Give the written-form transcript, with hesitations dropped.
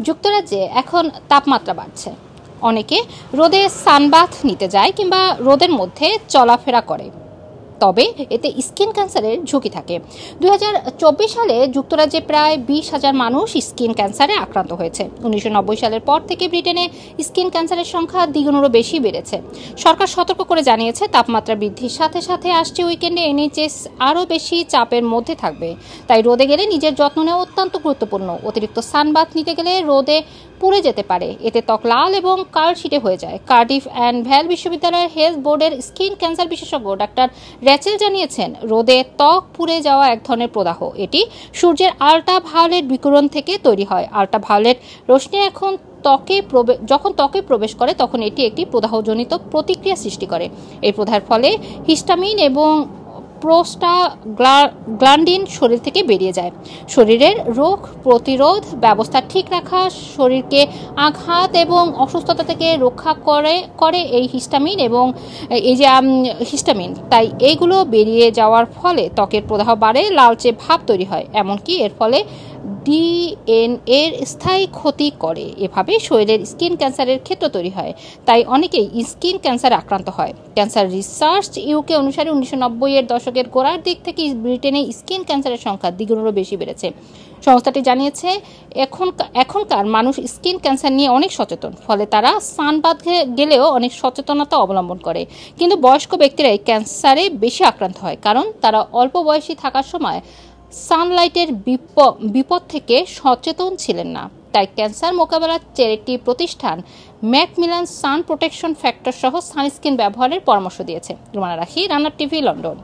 যুক্তরাজ্যে এখন তাপমাত্রা বাড়ছে। অনেকে রোদে সানবাথ নিতে যায় কিংবা রোদের মধ্যে চলাফেরা করে, তবে এতে স্কিন ক্যান্সারের ঝুঁকি থাকে। 2024 সালে যুক্তরাজ্যে প্রায় 20,000 মানুষ স্কিন ক্যান্সারে আক্রান্ত হয়েছে। 1990 সালের পর থেকে ব্রিটেনে স্কিন ক্যান্সারের সংখ্যা দ্বিগুণেরও বেশি বেড়েছে। সরকার সতর্ক করে জানিয়েছে, তাপমাত্রা বৃদ্ধির সাথে সাথে আসছে উইকেন্ডে NHS আরও বেশি চাপের মধ্যে থাকবে। তাই রোদে গেলে নিজের যত্ন নেওয়া অত্যন্ত গুরুত্বপূর্ণ। অতিরিক্ত সানবাথ নিতে গেলে রোদে পুড়ে যেতে পারে, এতে ত্বক লাল এবং কালশিটে হয়ে যায়। কার্ডিফ অ্যান্ড ভ্যাল বিশ্ববিদ্যালয়ের হেলথ বোর্ডের স্কিন ক্যান্সার বিশেষজ্ঞ ডাক্তার র্যাচেল জানিয়েছেন, রোদে ত্বক পুড়ে যাওয়া এক ধরনের প্রদাহ। এটি সূর্যের আল্ট্রাভায়োলেট বিকিরণ থেকে তৈরি হয়। আল্ট্রাভায়োলেট রশ্মি যখন ত্বকে প্রবেশ করে তখন এটি একটি প্রদাহজনিত প্রতিক্রিয়া সৃষ্টি করে। এই প্রদাহের ফলে হিস্টামিন এবং প্রোস্টাগ্ল্যান্ডিন শরীর থেকে বেরিয়ে যায়। শরীরের রোগ প্রতিরোধ ব্যবস্থা ঠিক রাখা, শরীরকে আঘাত এবং অসুস্থতা থেকে রক্ষা করে এই হিস্টামিন এবং হিস্টামিন। তাই এইগুলো বেরিয়ে যাওয়ার ফলে ত্বকের প্রদাহ বাড়ে, লালচে ভাব তৈরি হয়, এমনকি এর ফলে DNA-র স্থায়ী ক্ষতি করে। এভাবে শরীরের স্কিন ক্যান্সারের ক্ষেত্র তৈরি হয়। তাই অনেকেই স্কিন ক্যান্সারে আক্রান্ত হয়। ক্যান্সার রিসার্চ UK অনুসারে 1990-এর দশকের গোড়ার দিক থেকে ব্রিটেনে স্কিন ক্যান্সারের সংখ্যা দ্বিগুণেরও বেশি বেড়েছে। সংস্থাটি জানিয়েছে, এখনকার মানুষ স্কিন ক্যান্সার নিয়ে অনেক সচেতন, ফলে তারা সানবাথ গেলেও অনেক সচেতনতা অবলম্বন করে। কিন্তু বয়স্ক ব্যক্তিরা এই ক্যান্সারে বেশি আক্রান্ত হয়, কারণ তারা অল্প বয়সী থাকার সময় সানলাইটের বিপদ থেকে সচেতন ছিলেন না। তাই ক্যান্সার মোকাবেলার চ্যারিটি প্রতিষ্ঠান ম্যাকমিলান সান প্রোটেকশন ফ্যাক্টর সহ সানস্ক্রিন ব্যবহারের পরামর্শ দিয়েছে। রুমানা রাখি, রান্নার টিভি, লন্ডন।